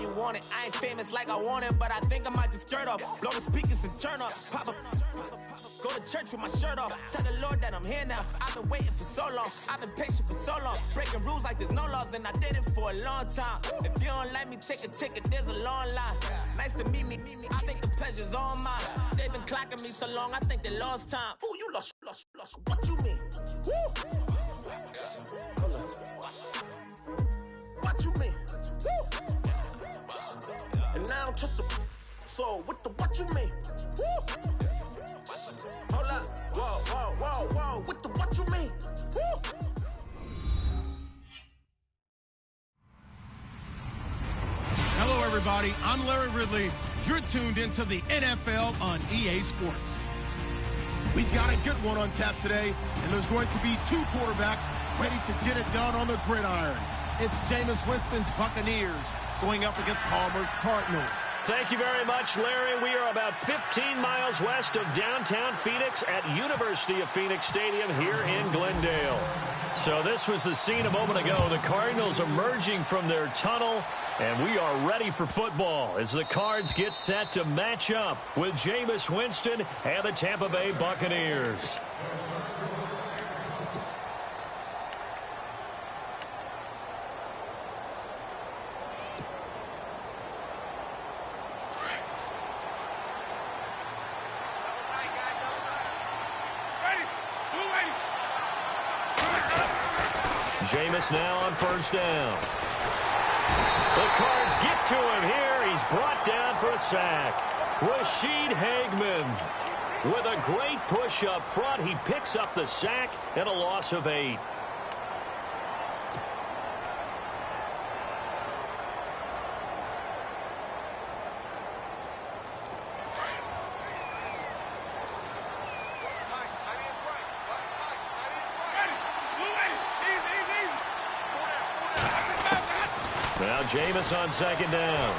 you want it. I ain't famous like I want it, but I think I might just skirt off. Blow the speakers and turn up. Pop up. Go to church with my shirt off. Tell the Lord that I'm here now. I've been waiting for so long. I've been patient for so long. Breaking rules like there's no laws, and I did it for a long time. If you don't like me, take a ticket. There's a long line. Nice to meet me. I think the pleasure's all mine. They've been clocking me so long, I think they lost time. Ooh, you lost. What you mean? Woo! What you mean? Woo! And now I'm just a so with the what you mean? Woo! Hold up, whoa, with the what you mean? Woo! Hello, everybody. I'm Larry Ridley. You're tuned into the NFL on EA Sports. We've got a good one on tap today, and there's going to be two quarterbacks ready to get it done on the gridiron. It's Jameis Winston's Buccaneers going up against Palmer's Cardinals. Thank you very much, Larry. We are about 15 miles west of downtown Phoenix at University of Phoenix Stadium here in Glendale. So this was the scene a moment ago. The Cardinals emerging from their tunnel, and we are ready for football as the Cards get set to match up with Jameis Winston and the Tampa Bay Buccaneers. Jameis now on first down. The Cards get to him here. He's brought down for a sack. Rashid Hageman with a great push up front. He picks up the sack and a loss of 8. Now Jameis on second down.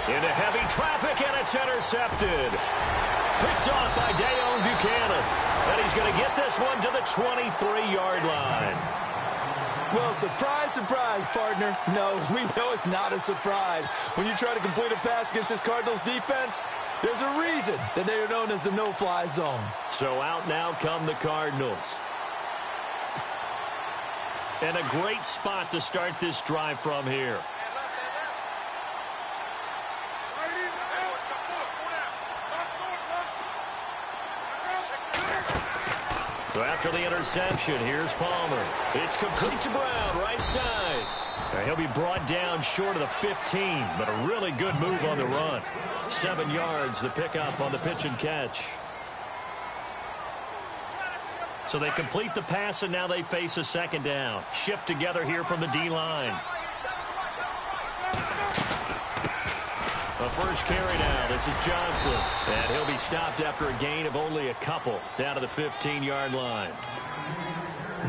Into heavy traffic, and it's intercepted. Picked off by Dayon Buchanan. And he's going to get this one to the 23-yard line. Well, surprise, surprise, partner. No, we know it's not a surprise. When you try to complete a pass against this Cardinals defense, there's a reason that they are known as the no-fly zone. So out now come the Cardinals. And a great spot to start this drive from here. So after the interception, here's Palmer. It's complete to Brown, right side. Now he'll be brought down short of the 15, but a really good move on the run. 7 yards, the pickup on the pitch and catch. So they complete the pass, and now they face a second down. Shift together here from the D-line. The first carry now. This is Johnson. And he'll be stopped after a gain of only a couple down to the 15-yard line.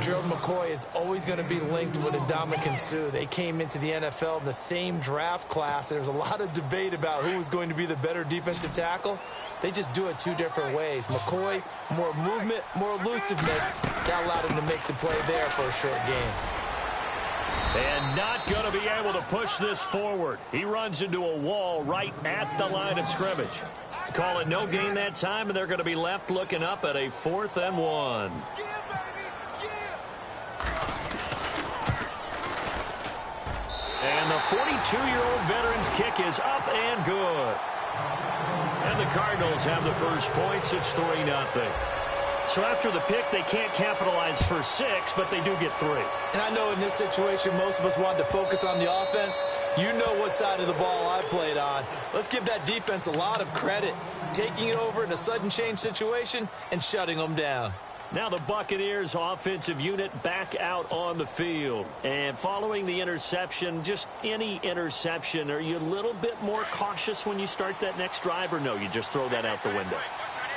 Gerald McCoy is always going to be linked with Ndamukong Suh. They came into the NFL in the same draft class. There's a lot of debate about who was going to be the better defensive tackle. They just do it 2 different ways. McCoy, more movement, more elusiveness. That allowed him to make the play there for a short gain. And not going to be able to push this forward. He runs into a wall right at the line of scrimmage. Call it no gain that time, and they're going to be left looking up at a 4th and 1. And the 42-year-old veteran's kick is up and good. And the Cardinals have the first points. It's 3-0. So after the pick, they can't capitalize for 6, but they do get 3. And I know in this situation, most of us wanted to focus on the offense. You know what side of the ball I played on. Let's give that defense a lot of credit. Taking it over in a sudden change situation and shutting them down. Now the Buccaneers offensive unit back out on the field. And following the interception, just any interception, are you a little bit more cautious when you start that next drive, or no, you just throw that out the window?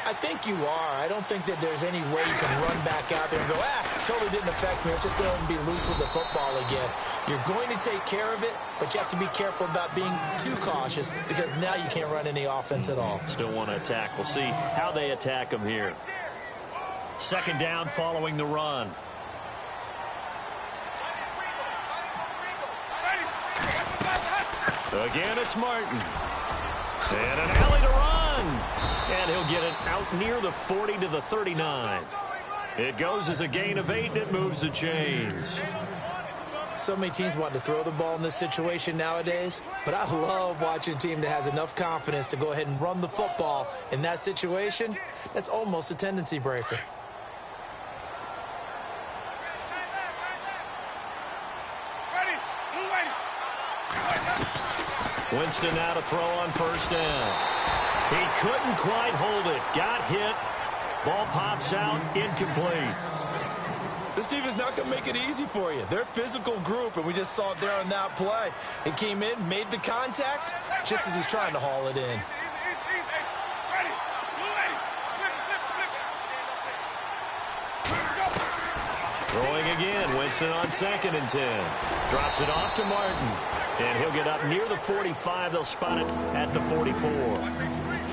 I think you are. I don't think that there's any way you can run back out there and go, totally didn't affect me. Let's just go ahead and be loose with the football again. You're going to take care of it, but you have to be careful about being too cautious because now you can't run any offense at all. Still want to attack. We'll see how they attack them here. Second down following the run. Again, it's Martin. And an alley to run. And he'll get it out near the 40 to the 39. It goes as a gain of 8, and it moves the chains. So many teams want to throw the ball in this situation nowadays, but I love watching a team that has enough confidence to go ahead and run the football. In that situation, that's almost a tendency breaker. Winston now to throw on first down. He couldn't quite hold it. Got hit. Ball pops out. Incomplete. This team is not going to make it easy for you. They're a physical group, and we just saw it there on that play. He came in, made the contact, just as he's trying to haul it in. Throwing again. Winston on 2nd and 10. Drops it off to Martin. And he'll get up near the 45. They'll spot it at the 44.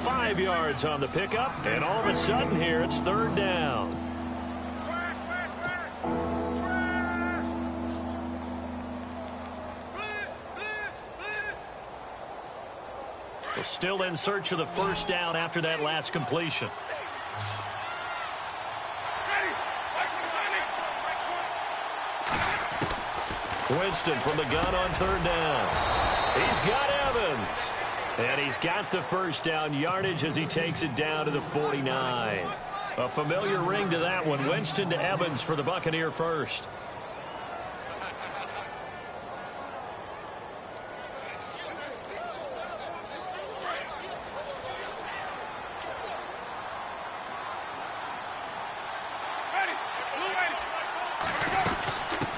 5 yards on the pickup. And all of a sudden here, it's 3rd down. They're still in search of the first down after that last completion. Winston from the gun on 3rd down. He's got Evans. And he's got the first down yardage as he takes it down to the 49. A familiar ring to that one. Winston to Evans for the Buccaneer first.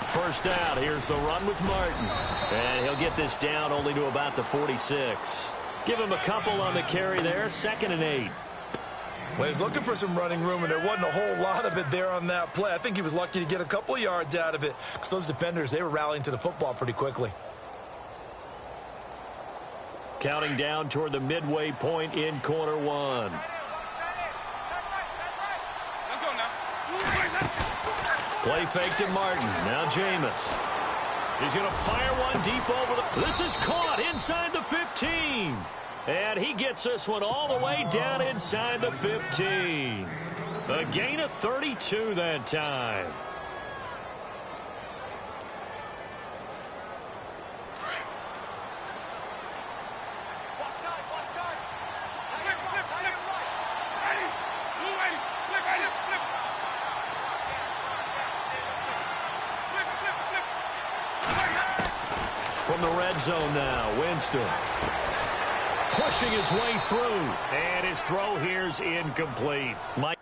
First down. Here's the run with Martin. And he'll get this down only to about the 46. Give him a couple on the carry there. 2nd and 8. Well, he's looking for some running room, and there wasn't a whole lot of it there on that play. I think he was lucky to get a couple of yards out of it because those defenders, they were rallying to the football pretty quickly. Counting down toward the midway point in quarter 1. Play fake to Martin. Now Jameis. He's going to fire one deep over the... This is caught inside the 15. And he gets this one all the way down inside the 15. A gain of 32 that time. From the red zone now, Winston. Pushing his way through. And his throw here's incomplete. Mike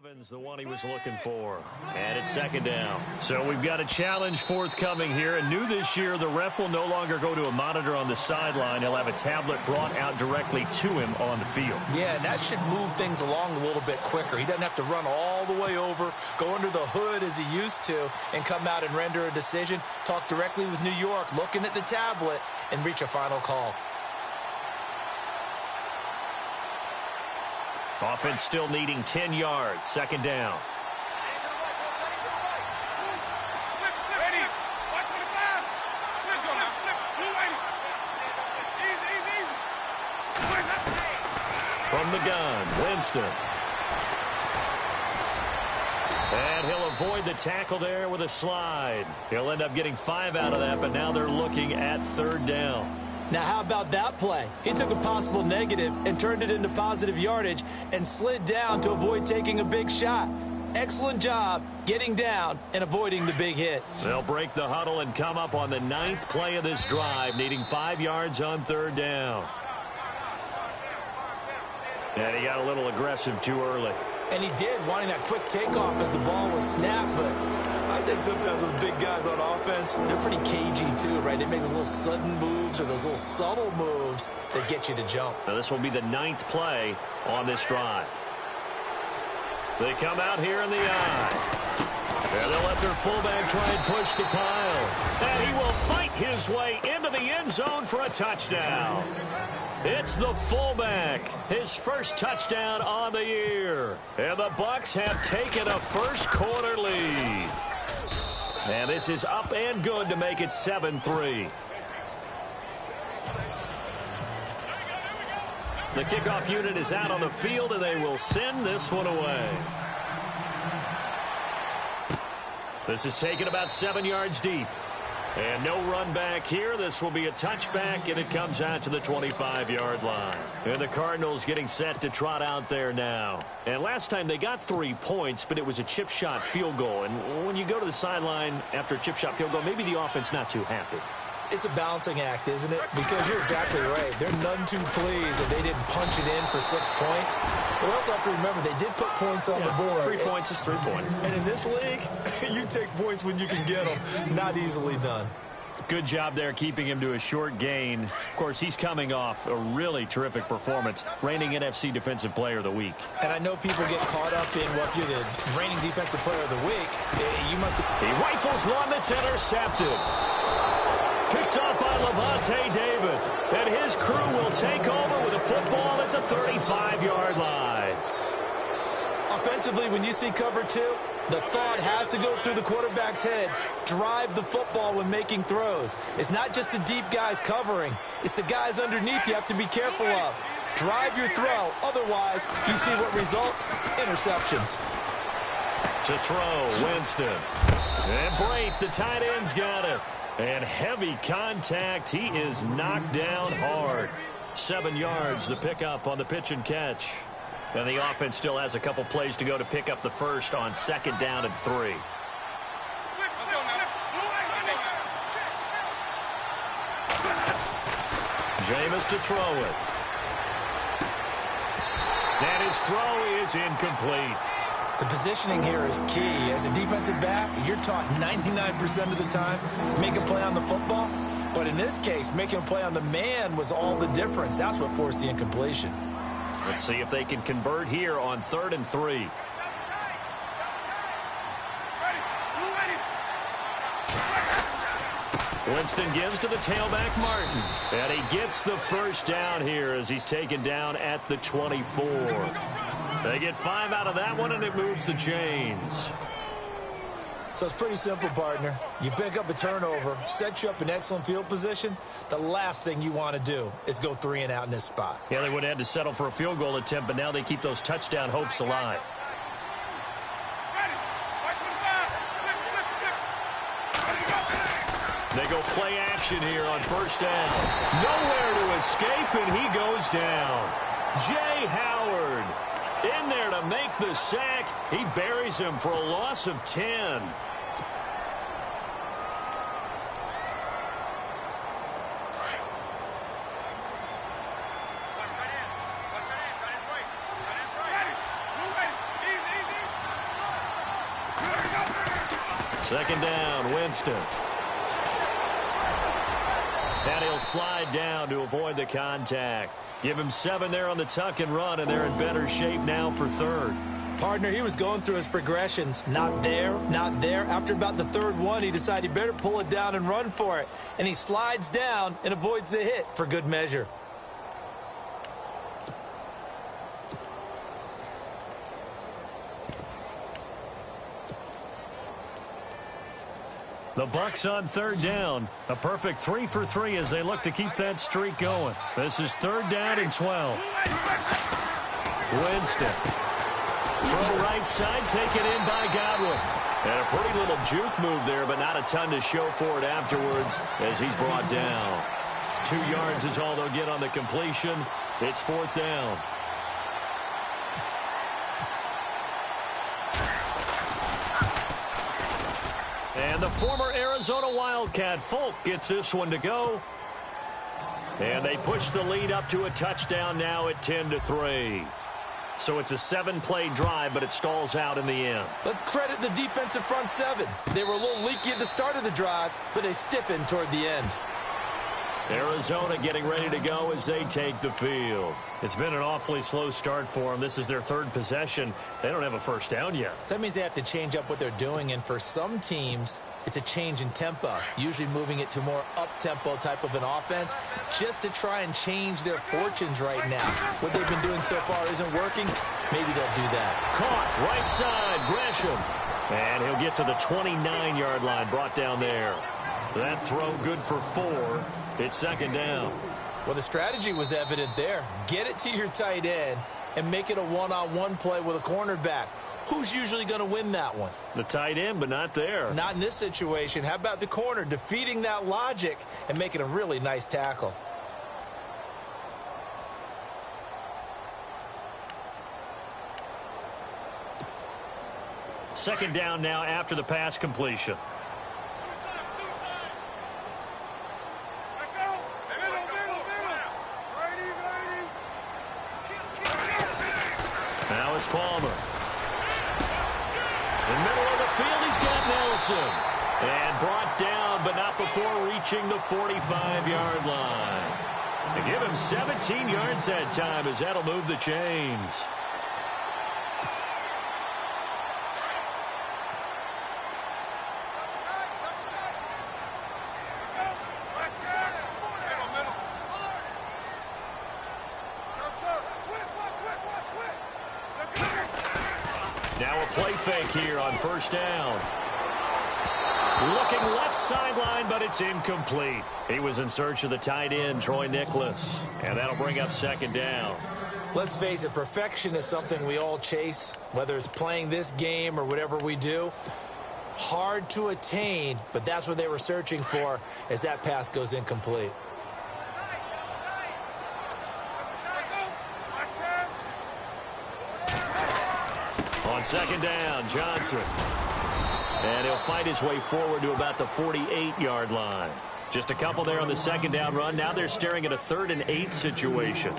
Evans, the one he was looking for. And it's 2nd down. So we've got a challenge forthcoming here. And new this year, the ref will no longer go to a monitor on the sideline. He'll have a tablet brought out directly to him on the field. Yeah, and that should move things along a little bit quicker. He doesn't have to run all the way over, go under the hood as he used to, and come out and render a decision. Talk directly with New York, looking at the tablet, and reach a final call. Offense still needing 10 yards. 2nd down. From the gun, Winston. And he'll avoid the tackle there with a slide. He'll end up getting 5 out of that, but now they're looking at 3rd down. Now, how about that play? He took a possible negative and turned it into positive yardage and slid down to avoid taking a big shot. Excellent job getting down and avoiding the big hit. They'll break the huddle and come up on the 9th play of this drive, needing 5 yards on 3rd down. And he got a little aggressive too early. And he did, wanting that quick takeoff as the ball was snapped, but I think sometimes those big guys on offense, they're pretty cagey too, right? They make those little sudden moves or those little subtle moves that get you to jump. Now this will be the 9th play on this drive. They come out here in the eye. And they'll let their fullback try and push the pile. And he will fight his way into the end zone for a touchdown. It's the fullback, his first touchdown on the year. And the Bucs have taken a first quarter lead. And this is up and good to make it 7-3. The kickoff unit is out on the field, and they will send this one away. This is taken about 7 yards deep. And no run back here. This will be a touchback, and it comes out to the 25-yard line. And the Cardinals getting set to trot out there now. And last time they got 3 points, but it was a chip shot field goal. And when you go to the sideline after a chip shot field goal, maybe the offense not too happy. It's a balancing act, isn't it? Because you're exactly right. They're none too pleased that they didn't punch it in for 6 points. But we also have to remember they did put points on the board. 3 points is 3 points. And in this league, you take points when you can get them. Not easily done. Good job there keeping him to a short gain. Of course, he's coming off a really terrific performance, reigning NFC Defensive Player of the Week. And I know people get caught up in what you're the reigning Defensive Player of the Week. You must have... He rifles one that's intercepted. Picked up by Levante David. And his crew will take over with a football at the 35-yard line. Offensively, when you see cover 2, the thought has to go through the quarterback's head. Drive the football when making throws. It's not just the deep guys covering. It's the guys underneath you have to be careful of. Drive your throw. Otherwise, you see what results? Interceptions. To throw, Winston. And Brate, the tight end's got it. And heavy contact. He is knocked down hard. 7 yards, the pickup on the pitch and catch. And the offense still has a couple plays to go to pick up the first on 2nd down and 3. Jameis to throw it. And his throw is incomplete. The positioning here is key. As a defensive back, you're taught 99% of the time, make a play on the football. But in this case, making a play on the man was all the difference. That's what forced the incompletion. Let's see if they can convert here on 3rd and 3. Winston gives to the tailback, Martin. And he gets the first down here as he's taken down at the 24. They get 5 out of that one, and it moves the chains. So it's pretty simple, partner. You pick up a turnover, set you up in excellent field position. The last thing you want to do is go 3 and out in this spot. Yeah, they would have had to settle for a field goal attempt, but now they keep those touchdown hopes alive. They go play action here on 1st down. Nowhere to escape, and he goes down. Jay Howard in there to make the sack. He buries him for a loss of 10. Second down, Winston. And he'll slide down to avoid the contact. Give him 7 there on the tuck and run, and they're in better shape now for 3rd. Partner, he was going through his progressions. Not there, not there. After about the 3rd one, he decided he better pull it down and run for it. And he slides down and avoids the hit for good measure. The Bucs on 3rd down. A perfect 3 for 3 as they look to keep that streak going. This is 3rd down and 12. Winston. From right side, taken in by Godwin. And a pretty little juke move there, but not a ton to show for it afterwards as he's brought down. 2 yards is all they'll get on the completion. It's 4th down. And the former Arizona Wildcat Folk gets this one to go. And they push the lead up to a touchdown now at 10-3. So it's a 7-play drive, but it stalls out in the end. Let's credit the defensive front 7. They were a little leaky at the start of the drive, but they stiffened toward the end. Arizona getting ready to go as they take the field. It's been an awfully slow start for them. This is their 3rd possession. They don't have a first down yet. So that means they have to change up what they're doing, and for some teams, it's a change in tempo, usually moving it to more up-tempo type of an offense, just to try and change their fortunes right now. What they've been doing so far isn't working. Maybe they'll do that. Caught right side, Gresham. And he'll get to the 29-yard line, brought down there. That throw good for 4. It's second down. Well, the strategy was evident there. Get it to your tight end and make it a one-on-one play with a cornerback. Who's usually going to win that one? The tight end, but not there. Not in this situation. How about the corner defeating that logic and making a really nice tackle? Second down now after the pass completion. Now it's Palmer. In the middle of the field, he's got Nelson. And brought down, but not before reaching the 45-yard line. They give him 17 yards that time, as that'll move the chains. Now a play fake here on first down. Looking left sideline, but it's incomplete. He was in search of the tight end, Troy Nicholas. And that'll bring up second down. Let's face it, perfection is something we all chase, whether it's playing this game or whatever we do. Hard to attain, but that's what they were searching for as that pass goes incomplete. On second down, Johnson. And he'll fight his way forward to about the 48-yard line. Just a couple there on the second down run. Now they're staring at a 3rd and 8 situation.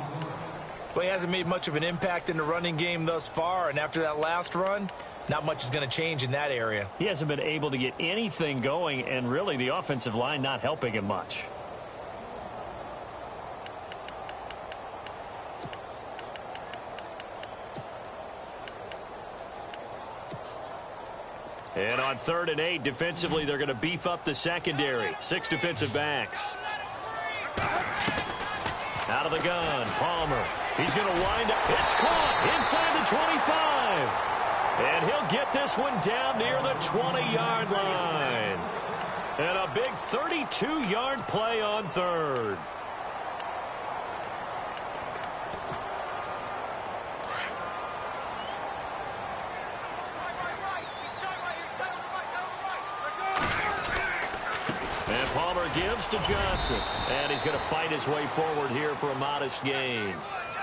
Well, he hasn't made much of an impact in the running game thus far, and after that last run, not much is going to change in that area. He hasn't been able to get anything going, and really the offensive line not helping him much. And on 3rd and 8, defensively, they're going to beef up the secondary. 6 defensive backs. Out of the gun, Palmer. He's going to wind up. It's caught inside the 25. And he'll get this one down near the 20-yard line. And a big 32-yard play on 3rd. And Palmer gives to Johnson. And he's going to fight his way forward here for a modest gain.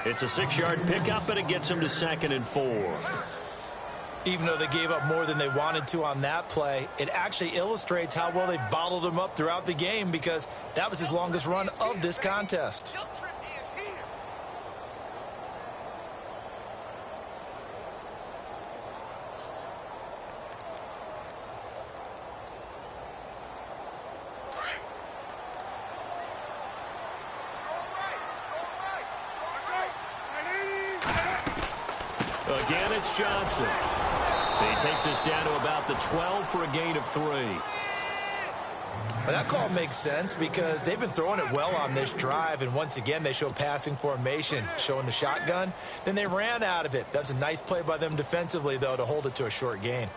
It's a 6-yard pickup, and it gets him to 2nd and 4. Even though they gave up more than they wanted to on that play, it actually illustrates how well they bottled him up throughout the game, because that was his longest run of this contest. Again, it's Johnson. He takes us down to about the 12 for a gain of 3. Well, that call makes sense because they've been throwing it well on this drive, and once again they show passing formation, showing the shotgun. Then they ran out of it. That's a nice play by them defensively, though, to hold it to a short gain.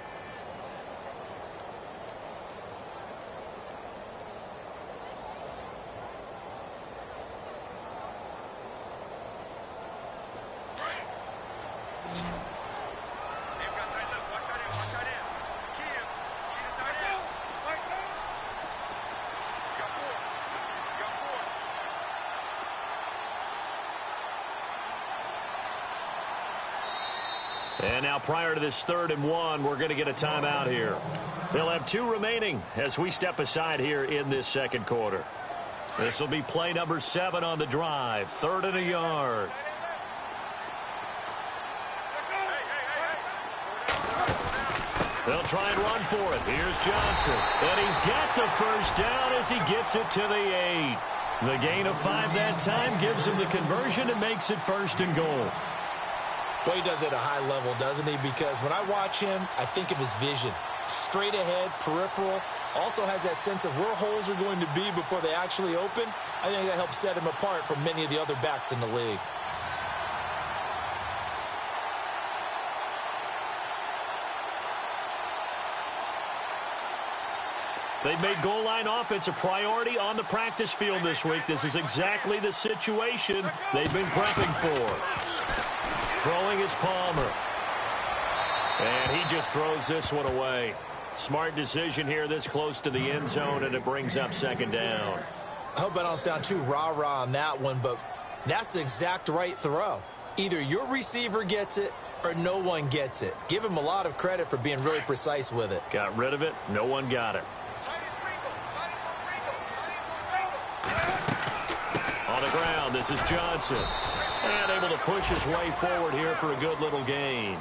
And now prior to this 3rd and 1, we're going to get a timeout here. They'll have 2 remaining as we step aside here in this second quarter. This will be play number 7 on the drive. 3rd and a yard. They'll try and run for it. Here's Johnson. And he's got the first down as he gets it to the 8. The gain of 5 that time gives him the conversion and makes it 1st and goal. Well, he does it at a high level, doesn't he? Because when I watch him, I think of his vision. Straight ahead, peripheral. Also has that sense of where holes are going to be before they actually open. I think that helps set him apart from many of the other backs in the league. They've made goal line offense a priority on the practice field this week. This is exactly the situation they've been prepping for. Throwing is Palmer. And he just throws this one away. Smart decision here this close to the end zone, and it brings up second down. I hope I don't sound too rah-rah on that one, but that's the exact right throw. Either your receiver gets it or no one gets it. Give him a lot of credit for being really precise with it. Got rid of it. No one got it. On the ground, this is Johnson. And able to push his way forward here for a good little gain.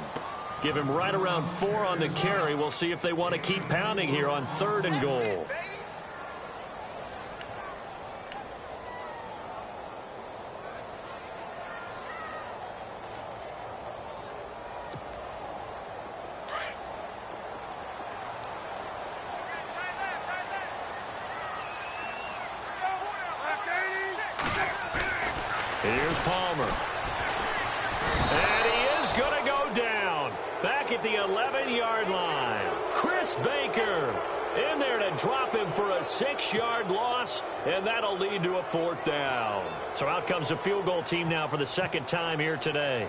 Give him right around 4 on the carry. We'll see if they want to keep pounding here on 3rd and goal. Here's Palmer. And he is going to go down. Back at the 11-yard line. Chris Baker in there to drop him for a 6-yard loss, and that'll lead to a 4th down. So out comes the field goal team now for the 2nd time here today.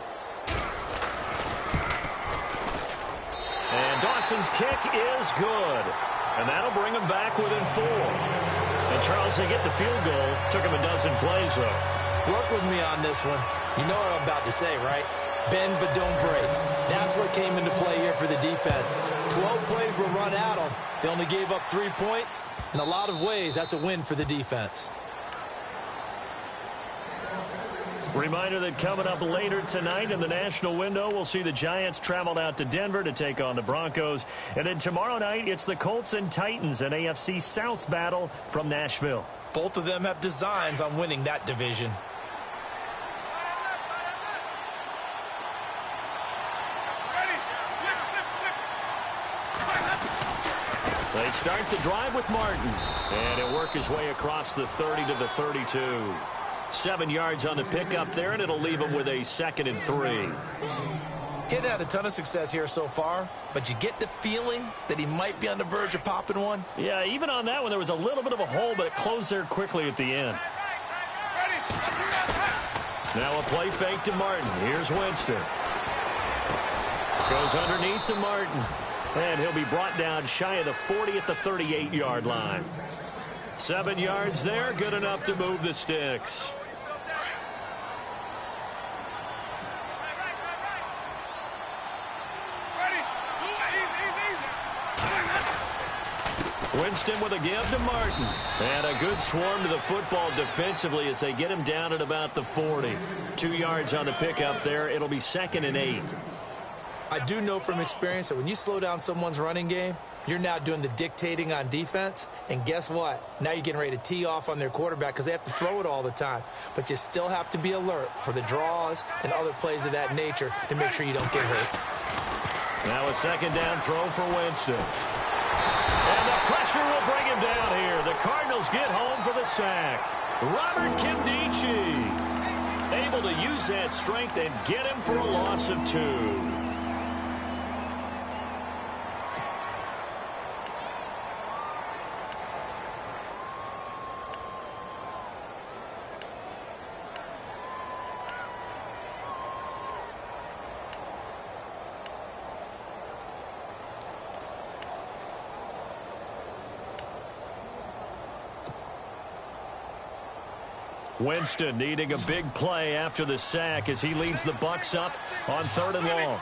And Dawson's kick is good. And that'll bring him back within 4. And Charles, they get the field goal. Took him a dozen plays, though. Work with me on this one. You know what I'm about to say, right? Bend but don't break. That's what came into play here for the defense. 12 plays were run at them. They only gave up 3 points. In a lot of ways, that's a win for the defense. Reminder that coming up later tonight in the national window, we'll see the Giants travel out to Denver to take on the Broncos. And then tomorrow night, it's the Colts and Titans, an AFC South battle from Nashville. Both of them have designs on winning that division. They start the drive with Martin. And he'll work his way across the 30 to the 32. 7 yards on the pickup there, and it'll leave him with a 2nd and 3. He hadn't had a ton of success here so far, but you get the feeling that he might be on the verge of popping one. Yeah, even on that one, there was a little bit of a hole, but it closed there quickly at the end. Now a play fake to Martin. Here's Winston. Goes underneath to Martin. And he'll be brought down shy of the 40 at the 38-yard line. 7 yards there, good enough to move the sticks. Winston with a give to Martin. And a good swarm to the football defensively as they get him down at about the 40. 2 yards on the pickup there. It'll be 2nd and 8. I do know from experience that when you slow down someone's running game, you're now doing the dictating on defense. And guess what? Now you're getting ready to tee off on their quarterback because they have to throw it all the time. But you still have to be alert for the draws and other plays of that nature to make sure you don't get hurt. Now a 2nd down throw for Winston. And the pressure will bring him down here. The Cardinals get home for the sack. Robert Kimdichie able to use that strength and get him for a loss of 2. Winston needing a big play after the sack as he leads the Bucs up on 3rd and long.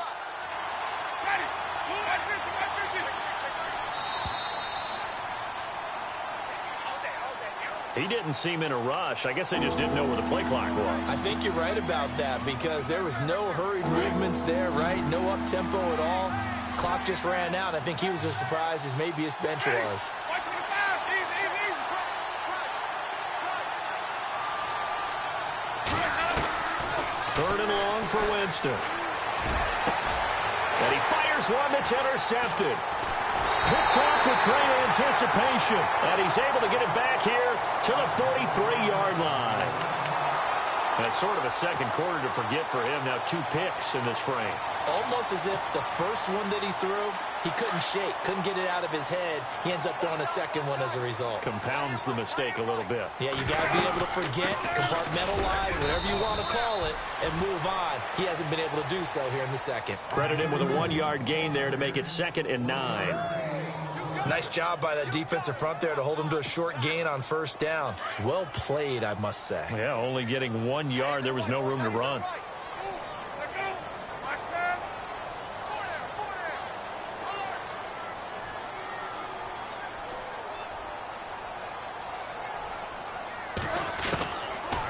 He didn't seem in a rush. I guess they just didn't know where the play clock was. I think you're right about that because there was no hurried movements there, right? No up-tempo at all. Clock just ran out. I think he was as surprised as maybe his bench was. Third and long for Winston. And he fires one that's intercepted. Picked off with great anticipation. And he's able to get it back here to the 43-yard line. That's sort of a second quarter to forget for him. Now 2 picks in this frame. Almost as if the first one that he threw, he couldn't shake, couldn't get it out of his head. He ends up throwing a second one as a result. Compounds the mistake a little bit. Yeah, you got to be able to forget, compartmentalize, whatever you want to call it, and move on. He hasn't been able to do so here in the second. Credit him with a 1-yard gain there to make it 2nd and 9. Nice job by that defensive front there to hold him to a short gain on first down. Well played, I must say. Yeah, only getting 1 yard. There was no room to run.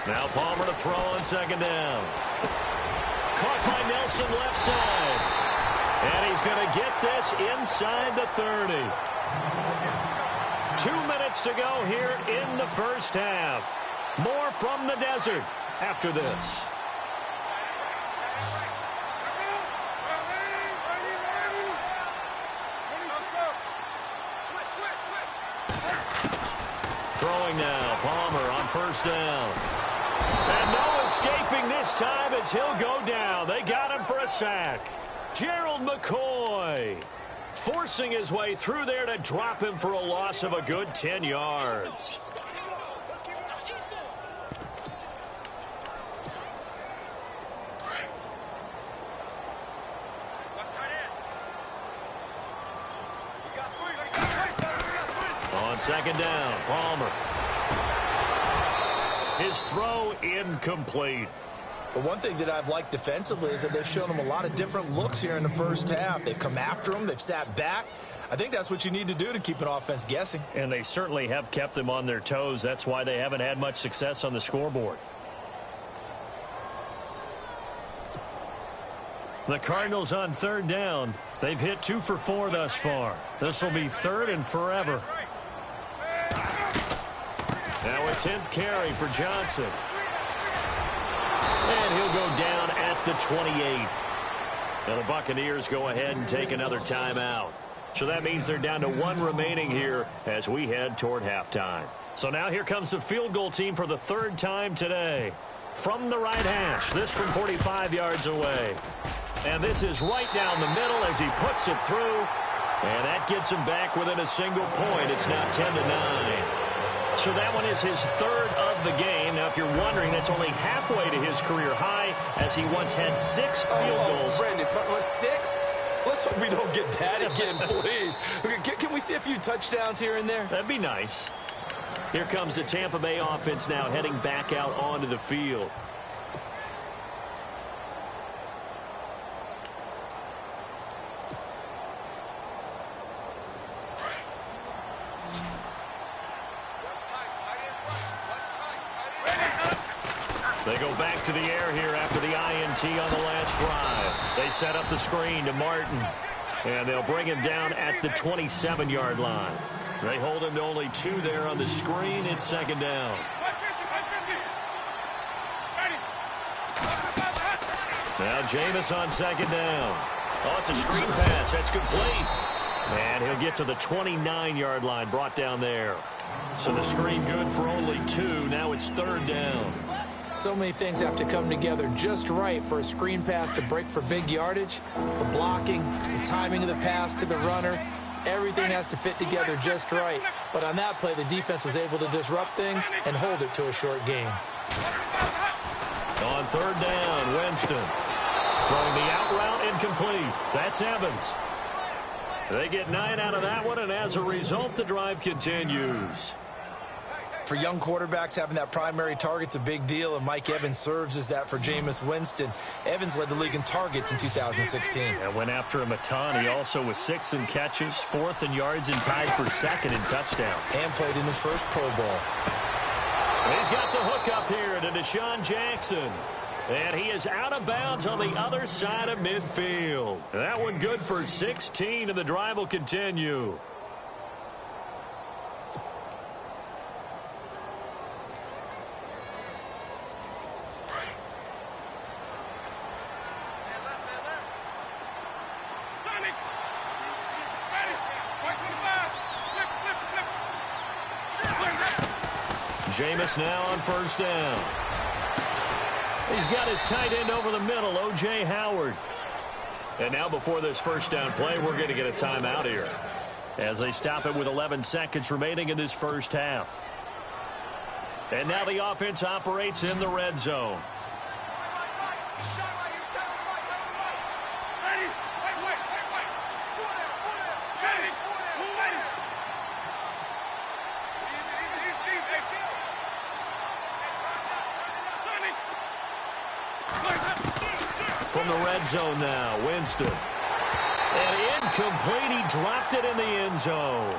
Now Palmer to throw on 2nd down. Caught by Nelson left side. And he's going to get this inside the 30. 2 minutes to go here in the first half. More from the desert after this. Throwing now, Palmer on 1st down. And no escaping this time as he'll go down. They got him for a sack. Gerald McCoy forcing his way through there to drop him for a loss of a good 10 yards. On 2nd down, Palmer. His throw incomplete. But one thing that I've liked defensively is that they've shown him a lot of different looks here in the first half. They've come after him. They've sat back. I think that's what you need to do to keep an offense guessing. And they certainly have kept them on their toes. That's why they haven't had much success on the scoreboard. The Cardinals on 3rd down. They've hit 2 for 4 thus far. This will be 3rd and forever. Now a 10th carry for Johnson. And he'll go down at the 28. Now the Buccaneers go ahead and take another timeout. So that means they're down to 1 remaining here as we head toward halftime. So now here comes the field goal team for the 3rd time today. From the right hash, this from 45 yards away. And this is right down the middle as he puts it through. And that gets him back within a single point. It's now 10-9. So that one is his 3rd of the game. Now, if you're wondering, that's only halfway to his career high as he once had 6 field goals. Brandon, but 6? Let's hope we don't get that again, please. Can we see a few touchdowns here and there? That'd be nice. Here comes the Tampa Bay offense now heading back out onto the field. They go back to the air here after the INT on the last drive. They set up the screen to Martin. And they'll bring him down at the 27-yard line. They hold him to only 2 there on the screen. It's 2nd down. Now Jameis on 2nd down. Oh, it's a screen pass. That's complete. And he'll get to the 29-yard line, brought down there. So the screen good for only 2. Now it's 3rd down. So many things have to come together just right for a screen pass to break for big yardage. The blocking, the timing of the pass to the runner, everything has to fit together just right. But on that play, the defense was able to disrupt things and hold it to a short gain. On 3rd down, Winston. Throwing the out route incomplete. That's Evans. They get 9 out of that one, and as a result, the drive continues. For young quarterbacks, having that primary target's a big deal, and Mike Evans serves as that for Jameis Winston. Evans led the league in targets in 2016. And went after him a ton. He also was 6th in catches, 4th in yards, and tied for 2nd in touchdowns. And played in his first Pro Bowl. He's got the hook up here to Deshaun Jackson. And he is out of bounds on the other side of midfield. That one good for 16, and the drive will continue. Jameis now on 1st down. He's got his tight end over the middle, O.J. Howard. And now before this first down play, we're going to get a timeout here as they stop it with 11 seconds remaining in this first half. And now the offense operates in the red zone. From the red zone now, Winston. And incomplete, he dropped it in the end zone.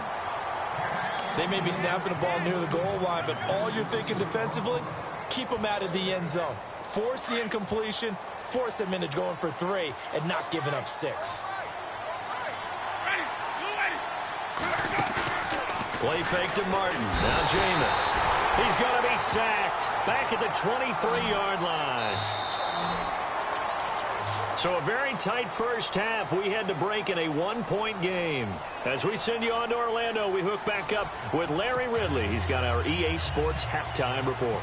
They may be snapping the ball near the goal line, but all you're thinking defensively, keep them out of the end zone. Force the incompletion, force them into going for 3, and not giving up 6. Play fake to Martin. Now Jameis. He's going to be sacked back at the 23-yard line. So a very tight first half. We had to break in a 1-point game. As we send you on to Orlando, we hook back up with Larry Ridley. He's got our EA Sports halftime report.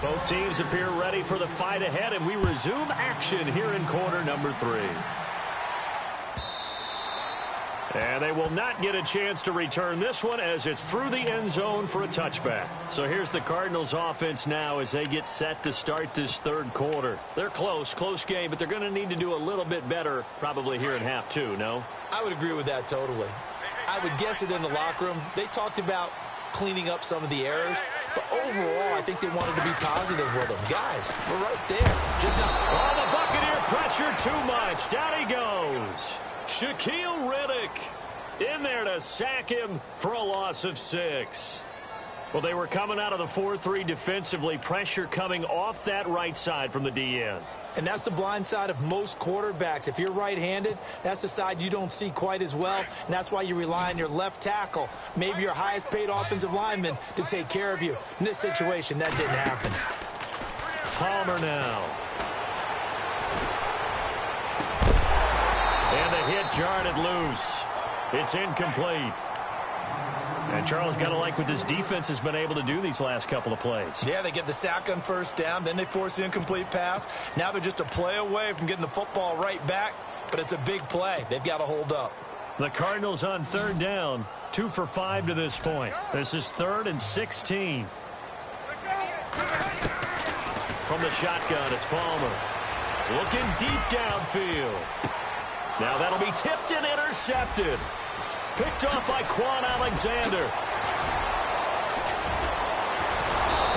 Both teams appear ready for the fight ahead, and we resume action here in quarter number 3. And they will not get a chance to return this one as it's through the end zone for a touchback. So here's the Cardinals offense now as they get set to start this third quarter. They're close game, but they're going to need to do a little bit better probably here in half 2, no? I would agree with that totally. I would guess it in the locker room. They talked about cleaning up some of the errors, but overall I think they wanted to be positive with them. Guys, we're right there. Just not. Oh, the Buccaneer pressure too much. Down he goes. Shaquille Riddick in there to sack him for a loss of 6. Well, they were coming out of the 4-3 defensively. Pressure coming off that right side from the DN. And that's the blind side of most quarterbacks. If you're right-handed, that's the side you don't see quite as well. And that's why you rely on your left tackle, maybe your highest-paid offensive lineman, to take care of you. In this situation, that didn't happen. Palmer now. And the hit jarred it loose. It's incomplete. And Charles, got to like what this defense has been able to do these last couple of plays. Yeah, they get the sack on first down, then they force the incomplete pass. Now they're just a play away from getting the football right back, but it's a big play. They've got to hold up. The Cardinals on third down, 2 for 5 to this point. This is 3rd and 16. From the shotgun, it's Palmer. Looking deep downfield. Now that'll be tipped and intercepted. Picked off by Quan Alexander.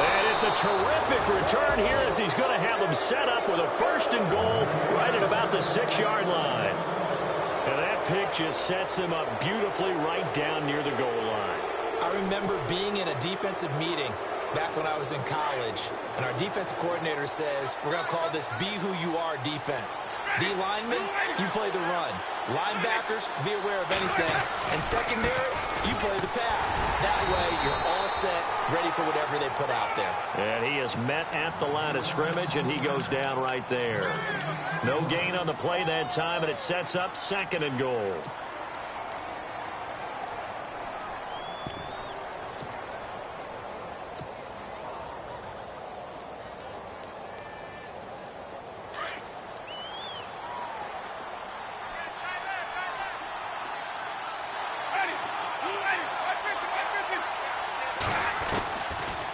And it's a terrific return here as he's going to have them set up with a 1st and goal right at about the 6-yard line. And that pick just sets him up beautifully right down near the goal line. I remember being in a defensive meeting back when I was in college, and our defensive coordinator says, we're going to call this Be Who You Are defense. D linemen, you play the run. Linebackers, be aware of anything. And secondary, you play the pass. That way, you're all set, ready for whatever they put out there. And he is met at the line of scrimmage, and he goes down right there. No gain on the play that time, and it sets up 2nd and goal.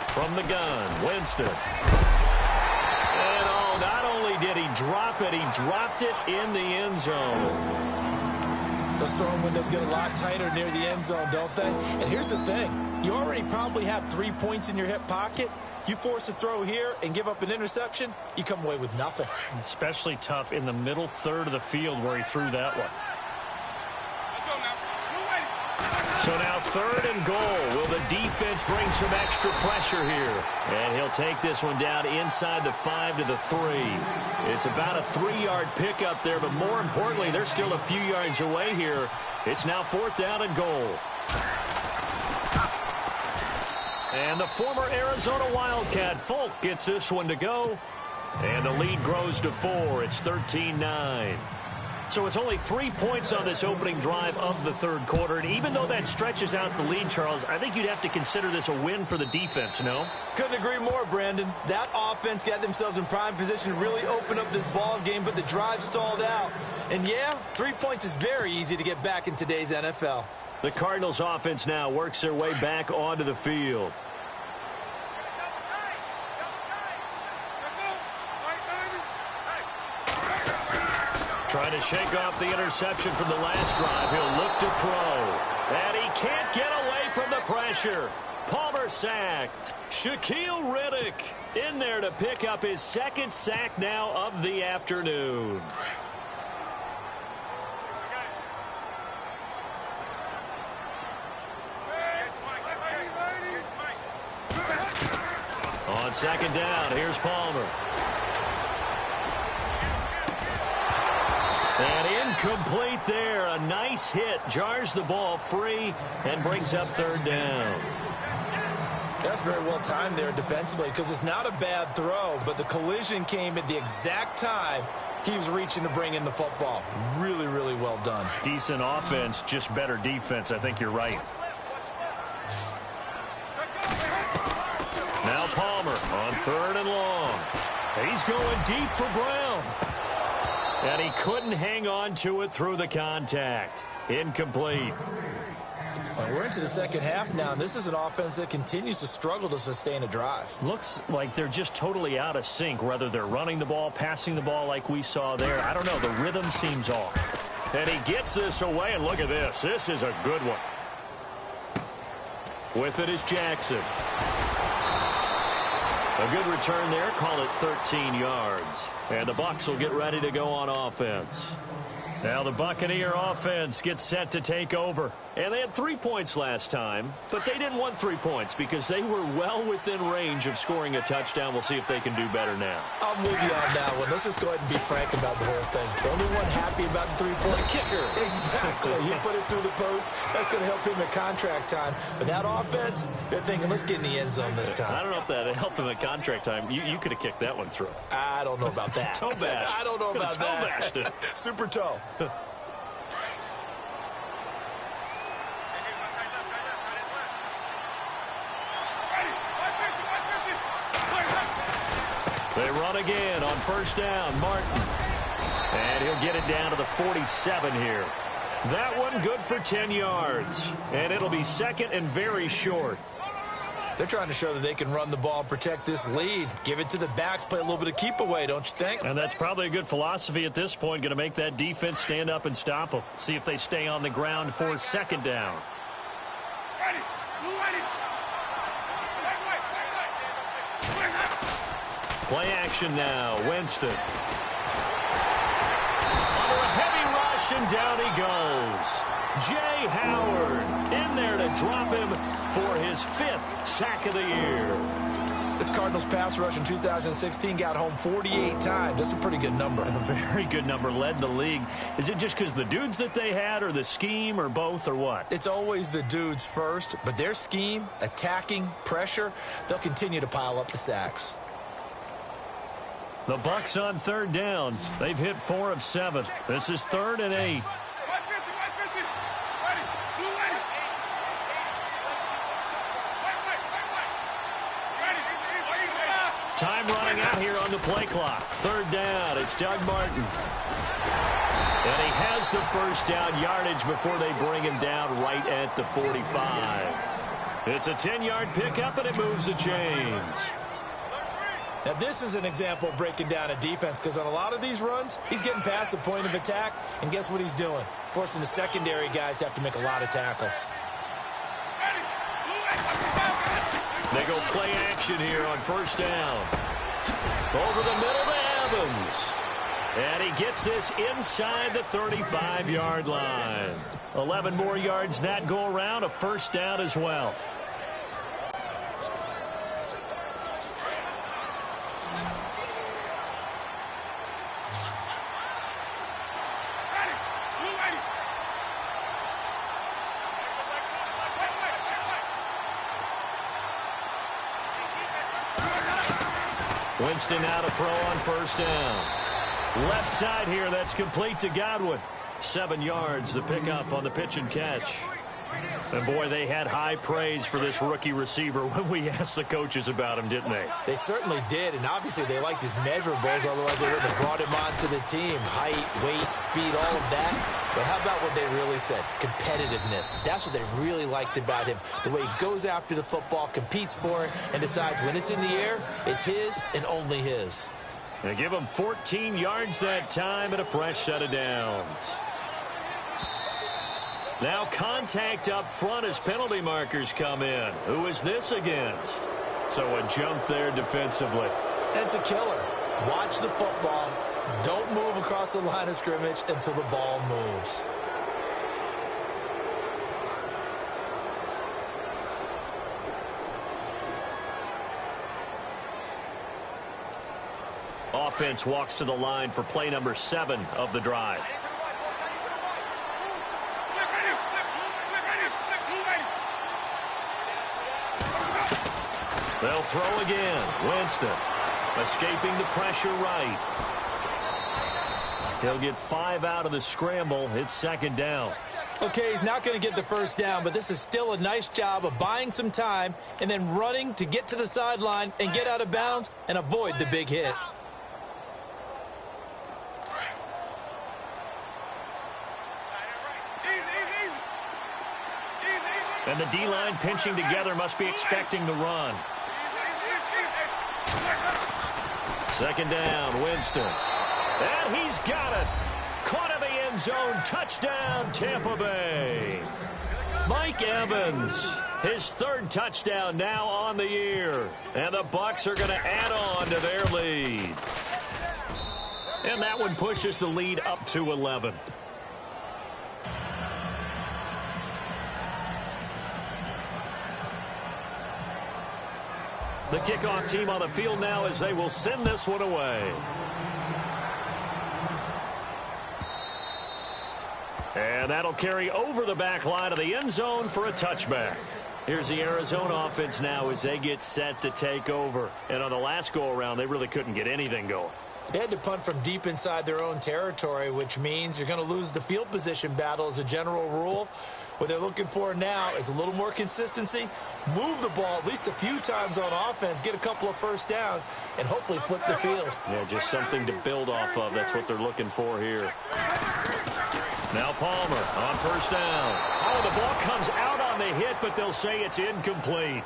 From the gun, Winston. And not only did he drop it, he dropped it in the end zone. Those throwing windows get a lot tighter near the end zone, don't they? And here's the thing. You already probably have 3 points in your hip pocket. You force a throw here and give up an interception, you come away with nothing. Especially tough in the middle third of the field where he threw that one. So now 3rd and goal. Will the defense bring some extra pressure here? And he'll take this one down inside the 5 to the 3. It's about a 3-yard pickup there, but more importantly, they're still a few yards away here. It's now 4th down and goal. And the former Arizona Wildcat, Folk, gets this one to go. And the lead grows to 4. It's 13-9. So it's only 3 points on this opening drive of the third quarter. And even though that stretches out the lead, Charles, I think you'd have to consider this a win for the defense, no? Couldn't agree more, Brandon. That offense got themselves in prime position to really open up this ball game, but the drive stalled out. And yeah, 3 points is very easy to get back in today's NFL. The Cardinals offense now works their way back onto the field. Trying to shake off the interception from the last drive. He'll look to throw. And he can't get away from the pressure. Palmer sacked. Shaquille Riddick in there to pick up his second sack now of the afternoon. On second down, here's Palmer. And incomplete there. A nice hit. Jars the ball free and brings up third down. That's very well timed there defensively because it's not a bad throw, but the collision came at the exact time he was reaching to bring in the football. Really, really well done. Decent offense, just better defense. I think you're right. Now Palmer on third and long. He's going deep for Brown. And he couldn't hang on to it through the contact. Incomplete. Well, we're into the second half now, and this is an offense that continues to struggle to sustain a drive. Looks like they're just totally out of sync, whether they're running the ball, passing the ball like we saw there. I don't know. The rhythm seems off. And he gets this away, and look at this. This is a good one. With it is Jackson. A good return there. Call it 13 yards. And the Bucs will get ready to go on offense. Now the Buccaneer offense gets set to take over. And they had 3 points last time, but they didn't want 3 points because they were well within range of scoring a touchdown. We'll see if they can do better now. I'm with you on that one. Let's just go ahead and be frank about the whole thing. The only one happy about the 3-point kicker. Exactly. He put it through the post. That's going to help him at contract time. But that offense, they're thinking, let's get in the end zone this time. I don't know if that helped him at contract time. You could have kicked that one through. I don't know about that. Toe bash. I don't know about toe that. Bashed it. Super toe. They run again on first down. Martin. And he'll get it down to the 47 here. That one good for 10 yards. And it'll be second and very short. They're trying to show that they can run the ball, protect this lead. Give it to the backs, play a little bit of keep away, don't you think? And that's probably a good philosophy at this point. Going to make that defense stand up and stop them. See if they stay on the ground for second down. Play action now. Winston. Under a heavy rush, and down he goes. Jay Howard in there to drop him for his 5th sack of the year. This Cardinals pass rush in 2016 got home 48 times. That's a pretty good number. A very good number. Led the league. Is it just because the dudes that they had, or the scheme, or both, or what? It's always the dudes first, but their scheme, attacking, pressure, they'll continue to pile up the sacks. The Bucs on third down. They've hit 4 of 7. This is 3rd and 8. Time running out here on the play clock. Third down. It's Doug Martin. And he has the first down yardage before they bring him down right at the 45. It's a 10-yard pickup, and it moves the chains. Now, this is an example of breaking down a defense because on a lot of these runs, he's getting past the point of attack, and guess what he's doing? Forcing the secondary guys to have to make a lot of tackles. They go play action here on first down. Over the middle to Evans. And he gets this inside the 35-yard line. 11 more yards that go around, a first down as well. Winston now to throw on first down. Left side here, that's complete to Godwin. 7 yards, the pickup on the pitch and catch. And, boy, they had high praise for this rookie receiver when we asked the coaches about him, didn't they? They certainly did, and obviously they liked his measurables, otherwise they wouldn't have brought him onto the team. Height, weight, speed, all of that. But how about what they really said? Competitiveness. That's what they really liked about him. The way he goes after the football, competes for it, and decides when it's in the air, it's his and only his. They give him 14 yards that time and a fresh set of downs. Now contact up front as penalty markers come in. Who is this against? So a jump there defensively. That's a killer. Watch the football. Don't move across the line of scrimmage until the ball moves. Offense walks to the line for play number 7 of the drive. They'll throw again. Winston escaping the pressure right. He'll get 5 out of the scramble. It's second down. Okay, he's not going to get the first down, but this is still a nice job of buying some time and then running to get to the sideline and get out of bounds and avoid the big hit. And the D-line pinching together must be expecting the run. Second down, Winston. And he's got it. Caught in the end zone. Touchdown, Tampa Bay. Mike Evans, his 3rd touchdown now on the year. And the Bucs are going to add on to their lead. And that one pushes the lead up to 11. The kickoff team on the field now as they will send this one away. And that'll carry over the back line of the end zone for a touchback. Here's the Arizona offense now as they get set to take over. And on the last go-around, they really couldn't get anything going. They had to punt from deep inside their own territory, which means you're going to lose the field position battle as a general rule. What they're looking for now is a little more consistency, move the ball at least a few times on offense, get a couple of first downs, and hopefully flip the field. Yeah, just something to build off of. That's what they're looking for here. Now Palmer on first down. Oh, the ball comes out on the hit, but they'll say it's incomplete.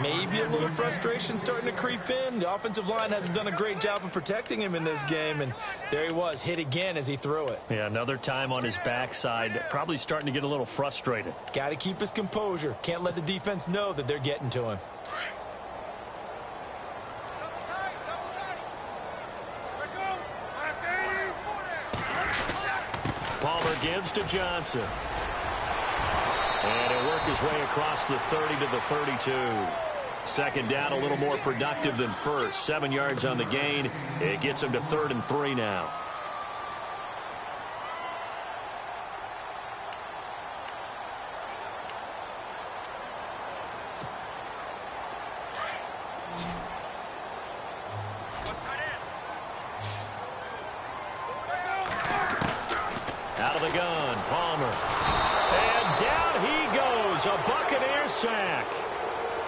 Maybe a little frustration starting to creep in. The offensive line hasn't done a great job of protecting him in this game, and there he was, hit again as he threw it. Yeah, another time on his backside, probably starting to get a little frustrated. Got to keep his composure. Can't let the defense know that they're getting to him. Palmer gives to Johnson. And he'll work his way across the 30 to the 32. Second down, a little more productive than first. 7 yards on the gain. It gets him to 3rd and 3 now. Out of the gun, Palmer. And down he goes, a Buccaneer sack.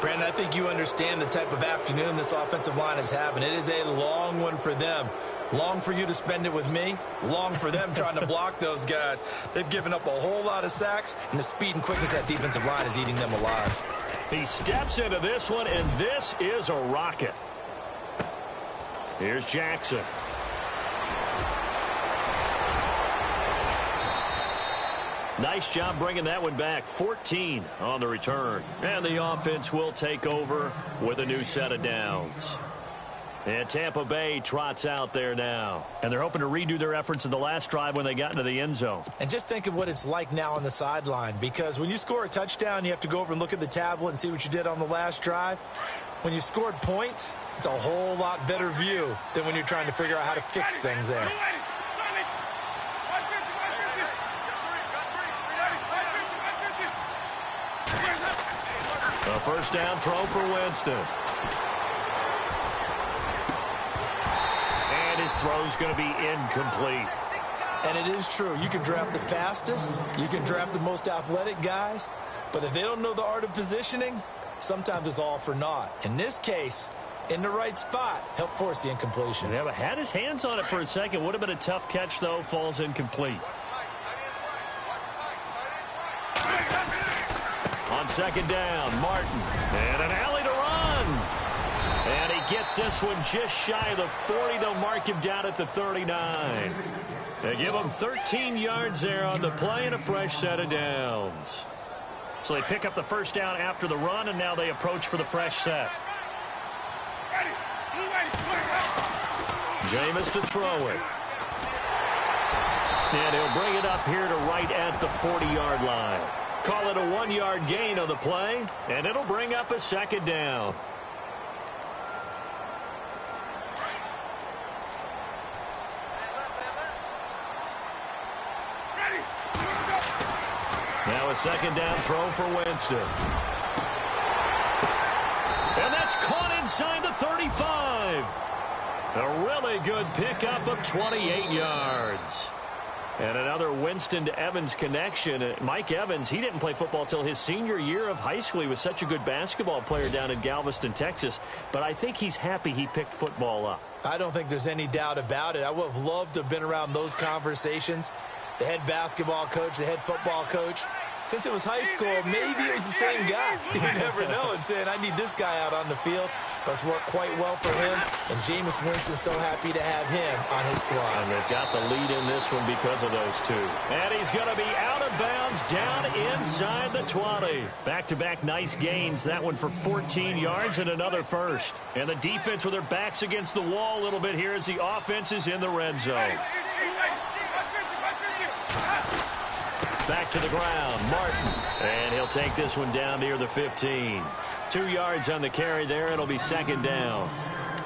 Brandon, I think you understand the type of afternoon this offensive line is having. It is a long one for them. Long for you to spend it with me. Long for them trying to block those guys. They've given up a whole lot of sacks, and the speed and quickness of that defensive line is eating them alive. He steps into this one, and this is a rocket. Here's Jackson. Nice job bringing that one back. 14 on the return. And the offense will take over with a new set of downs. And Tampa Bay trots out there now. And they're hoping to redo their efforts in the last drive when they got into the end zone. And just think of what it's like now on the sideline. Because when you score a touchdown, you have to go over and look at the tablet and see what you did on the last drive. When you scored points, it's a whole lot better view than when you're trying to figure out how to fix things there. A first down throw for Winston. And his throw's going to be incomplete. And it is true. You can draft the fastest. You can draft the most athletic guys. But if they don't know the art of positioning, sometimes it's all for naught. In this case, in the right spot, helped force the incompletion. Yeah, but had his hands on it for a second. Would have been a tough catch, though. Falls incomplete. On second down, Martin. And an alley to run. And he gets this one just shy of the 40. They'll mark him down at the 39. They give him 13 yards there on the play and a fresh set of downs. So they pick up the first down after the run, and now they approach for the fresh set. Jameis to throw it. And he'll bring it up here to right at the 40-yard line. Call it a 1-yard gain on the play, and it'll bring up a second down. Now a second down throw for Winston. And that's caught inside the 35. A really good pickup of 28 yards. And another Winston to Evans connection. Mike Evans, he didn't play football till his senior year of high school. He was such a good basketball player down in Galveston, Texas. But I think he's happy he picked football up. I don't think there's any doubt about it. I would have loved to have been around those conversations. The head basketball coach, the head football coach. Since it was high school, maybe it was the same guy. You never know. And saying, I need this guy out on the field. But it's worked quite well for him. And Jameis Winston's so happy to have him on his squad. And they've got the lead in this one because of those two. And he's going to be out of bounds down inside the 20. Back-to-back nice gains. That one for 14 yards and another first. And the defense with their backs against the wall a little bit here as the offense is in the red zone. Back to the ground, Martin. And he'll take this one down near the 15. 2 yards on the carry there. It'll be second down.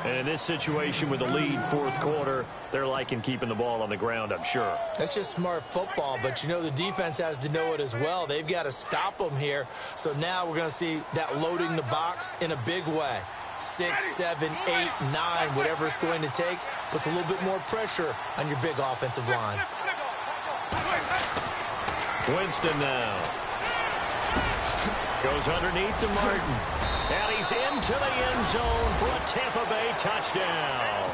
And in this situation with the lead fourth quarter, they're liking keeping the ball on the ground, I'm sure. That's just smart football, but you know the defense has to know it as well. They've got to stop them here. So now we're going to see that loading the box in a big way. 6, 7, 8, 9, whatever it's going to take, puts a little bit more pressure on your big offensive line. Winston now. Goes underneath to Martin. And he's into the end zone for a Tampa Bay touchdown.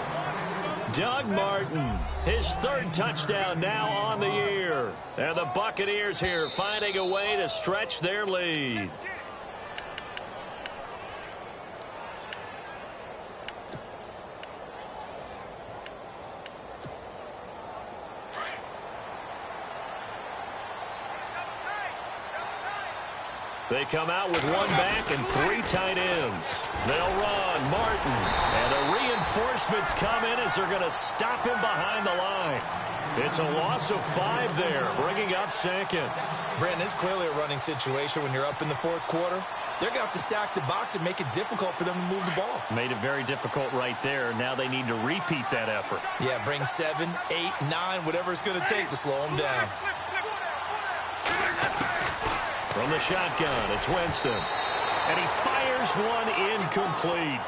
Doug Martin, his third touchdown now on the year. And the Buccaneers here finding a way to stretch their lead. They come out with one back and 3 tight ends. They'll run Martin. And the reinforcements come in as they're going to stop him behind the line. It's a loss of 5 there, bringing up second. Brandon, it's clearly a running situation when you're up in the fourth quarter. They're going to have to stack the box and make it difficult for them to move the ball. Made it very difficult right there. Now they need to repeat that effort. Yeah, bring 7, 8, 9, whatever it's going to take to slow them down. From the shotgun, it's Winston. And he fires one incomplete.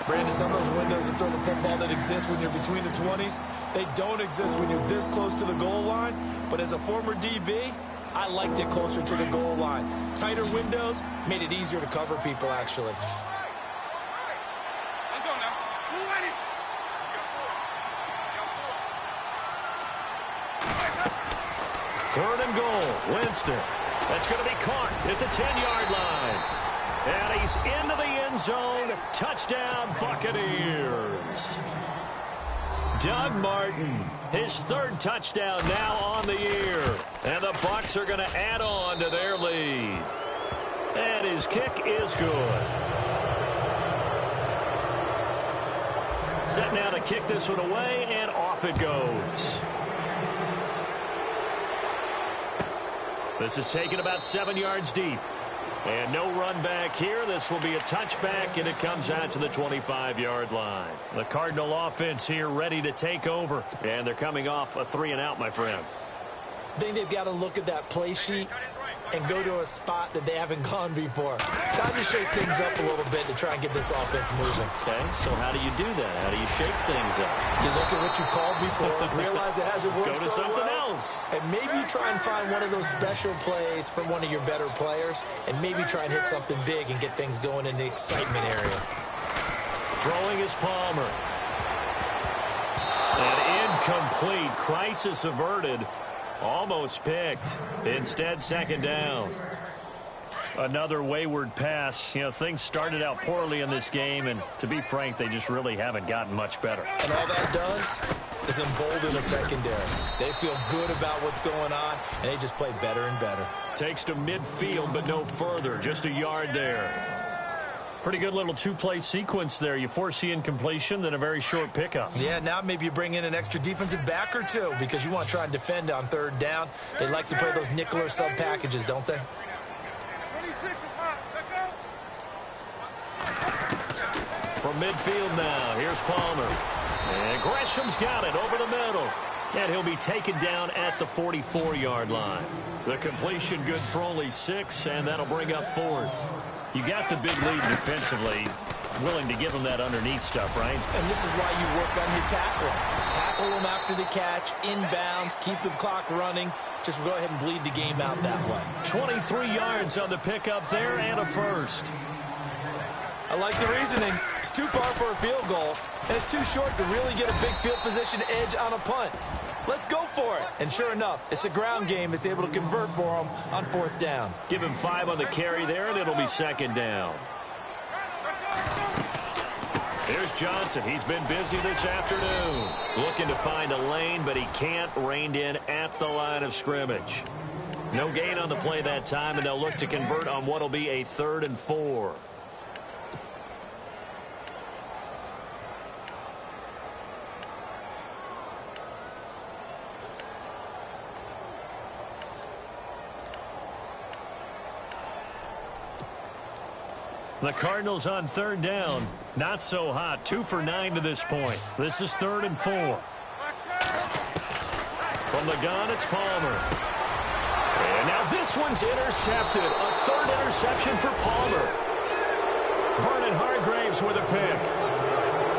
Brandon, some of those windows that throw the football that exist when you're between the 20s, they don't exist when you're this close to the goal line. But as a former DB, I liked it closer to the goal line. Tighter windows made it easier to cover people, actually. Third and goal, Winston. That's going to be caught at the 10-yard line. And he's into the end zone. Touchdown, Buccaneers. Doug Martin, his third touchdown now on the year. And the Bucs are going to add on to their lead. And his kick is good. Set now to kick this one away, and off it goes. This is taken about 7 yards deep. And no run back here. This will be a touchback, and it comes out to the 25-yard line. The Cardinal offense here ready to take over. And they're coming off a 3-and-out, my friend. I think they've got to look at that play sheet and go to a spot that they haven't gone before. Time to shake things up a little bit to try and get this offense moving. Okay, so how do you do that? How do you shake things up? You look at what you called before, realize it hasn't worked Go to so something well, else. and maybe try and find one of those special plays from one of your better players, and maybe try and hit something big and get things going in the excitement area. Throwing is Palmer. And incomplete. Crisis averted. Almost picked. Instead, second down. Another wayward pass. You know, things started out poorly in this game, and to be frank, they just really haven't gotten much better. And all that does is embolden the secondary. They feel good about what's going on, and they just play better and better. Takes to midfield, but no further. Just a yard there. Pretty good little two-play sequence there. You force the incompletion, then a very short pickup. Yeah, now maybe you bring in an extra defensive back or two because you want to try and defend on third down. They like to play those nickel or sub packages, don't they? From midfield now, here's Palmer. And Gresham's got it over the middle. And he'll be taken down at the 44-yard line. The completion good for only 6, and that'll bring up 4th. You got the big lead defensively, willing to give them that underneath stuff, right? And this is why you work on your tackling. Tackle them after the catch, inbounds, keep the clock running. Just go ahead and bleed the game out that way. 23 yards on the pickup there and a first. I like the reasoning. It's too far for a field goal, and it's too short to really get a big field position edge on a punt. Let's go for it. And sure enough, it's the ground game that's able to convert for them on 4th down. Give him 5 on the carry there, and it'll be second down. Here's Johnson. He's been busy this afternoon. Looking to find a lane, but he can't. Reined in at the line of scrimmage. No gain on the play that time, and they'll look to convert on what will be a 3rd and 4. The Cardinals on 3rd down. Not so hot. 2 for 9 to this point. This is 3rd and 4. From the gun, it's Palmer. And now this one's intercepted. A 3rd interception for Palmer. Vernon Hargraves with a pick.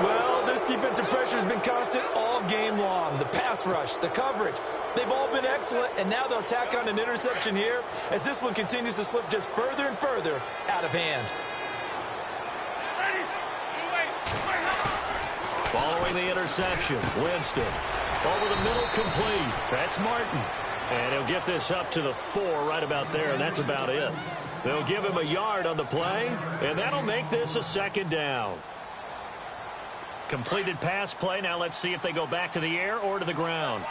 Well, this defensive pressure has been constant all game long. The pass rush, the coverage, they've all been excellent, and now they'll tack on an interception here as this one continues to slip just further and further out of hand. Following the interception, Winston. Over the middle, complete. That's Martin. And he'll get this up to the 4 right about there, and that's about it. They'll give him a yard on the play, and that'll make this a 2nd down. Completed pass play. Now let's see if they go back to the air or to the ground.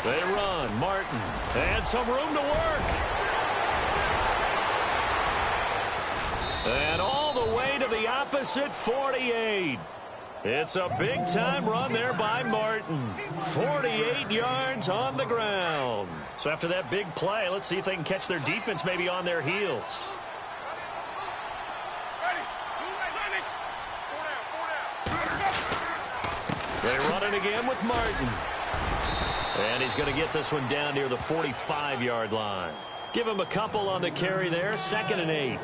They run. Martin. And some room to work. And all the way to the opposite 48. It's a big-time run there by Martin. 48 yards on the ground. So after that big play, let's see if they can catch their defense maybe on their heels. They run it again with Martin. And he's going to get this one down near the 45-yard line. Give him a couple on the carry there. 2nd and 8.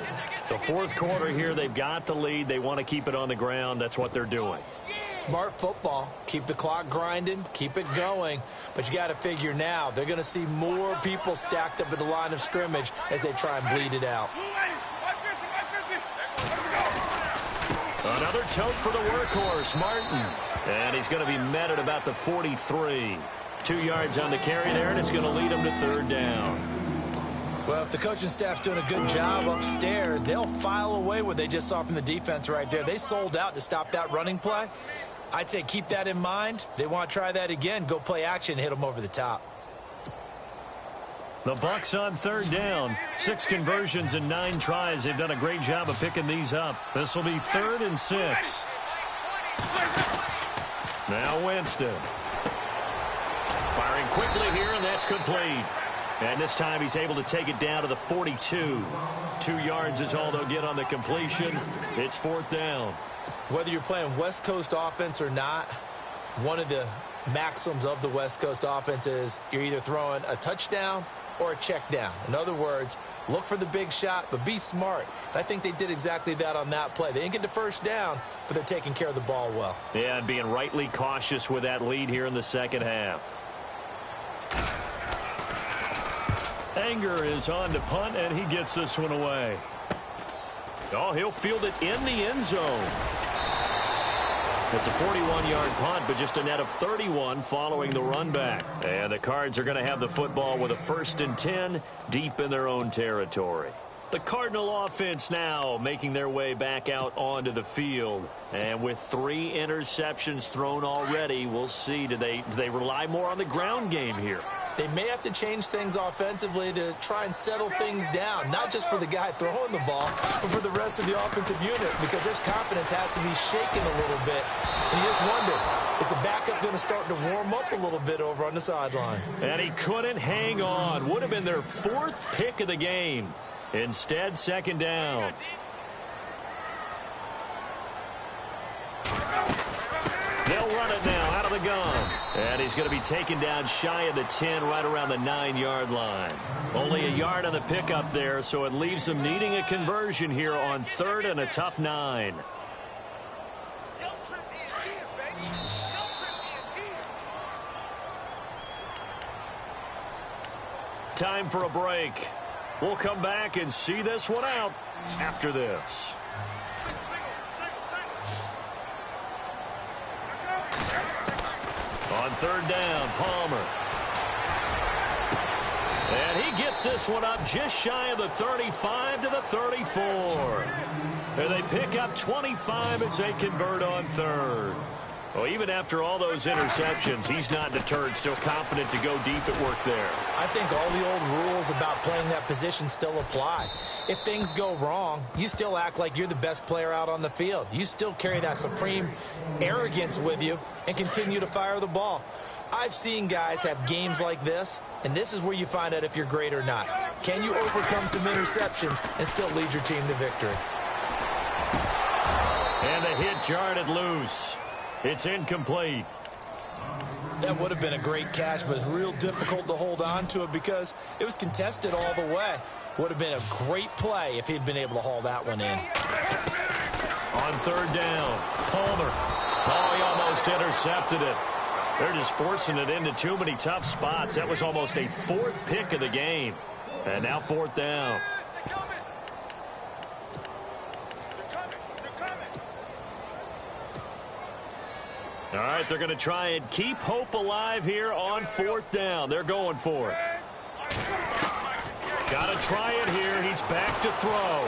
The 4th quarter here, they've got the lead. They want to keep it on the ground. That's what they're doing. Smart football. Keep the clock grinding. Keep it going. But you got to figure now, they're going to see more people stacked up at the line of scrimmage as they try and bleed it out. Another tote for the workhorse, Martin. And he's going to be met at about the 43. 2 yards on the carry there, and it's going to lead him to 3rd down. Well, if the coaching staff's doing a good job upstairs, they'll file away what they just saw from the defense right there. They sold out to stop that running play. I'd say keep that in mind. They want to try that again. Go play action, hit them over the top. The Bucs on 3rd down. 6 conversions and 9 tries. They've done a great job of picking these up. This will be 3rd and 6. Now Winston. Firing quickly here, and that's complete. And this time he's able to take it down to the 42. 2 yards is all they'll get on the completion. It's 4th down. Whether you're playing West Coast offense or not, one of the maxims of the West Coast offense is you're either throwing a touchdown or a check down. In other words, look for the big shot, but be smart. And I think they did exactly that on that play. They didn't get the first down, but they're taking care of the ball well. Yeah, and being rightly cautious with that lead here in the second half. Anger is on to punt, and he gets this one away. Oh, he'll field it in the end zone. It's a 41-yard punt, but just a net of 31 following the run back. And the Cards are going to have the football with a 1st and 10 deep in their own territory. The Cardinal offense now making their way back out onto the field. And with 3 interceptions thrown already, we'll see. Do they rely more on the ground game here? They may have to change things offensively to try and settle things down, not just for the guy throwing the ball, but for the rest of the offensive unit, because their confidence has to be shaken a little bit. And you just wonder, is the backup going to start to warm up a little bit over on the sideline? And he couldn't hang on. Would have been their 4th pick of the game. Instead, 2nd down. They'll run it now out of the gun. And he's going to be taken down shy of the 10, right around the 9-yard line. Only a yard on the pickup there, so it leaves them needing a conversion here on 3rd and a tough 9. Time for a break. We'll come back and see this one out after this. On 3rd down, Palmer. And he gets this one up just shy of the 35 to the 34. And they pick up 25 as they convert on 3rd. Well, even after all those interceptions, he's not deterred, still confident to go deep at work there. I think all the old rules about playing that position still apply. If things go wrong, you still act like you're the best player out on the field. You still carry that supreme arrogance with you and continue to fire the ball. I've seen guys have games like this, and this is where you find out if you're great or not. Can you overcome some interceptions and still lead your team to victory? And the hit jarred it loose. It's incomplete. That would have been a great catch, but it's real difficult to hold on to it because it was contested all the way. Would have been a great play if he'd been able to haul that one in. On 3rd down, Palmer. Oh, he almost intercepted it. They're just forcing it into too many tough spots. That was almost a 4th pick of the game. And now 4th down. All right, they're going to try and keep hope alive here on 4th down. They're going for it. Got to try it here. He's back to throw.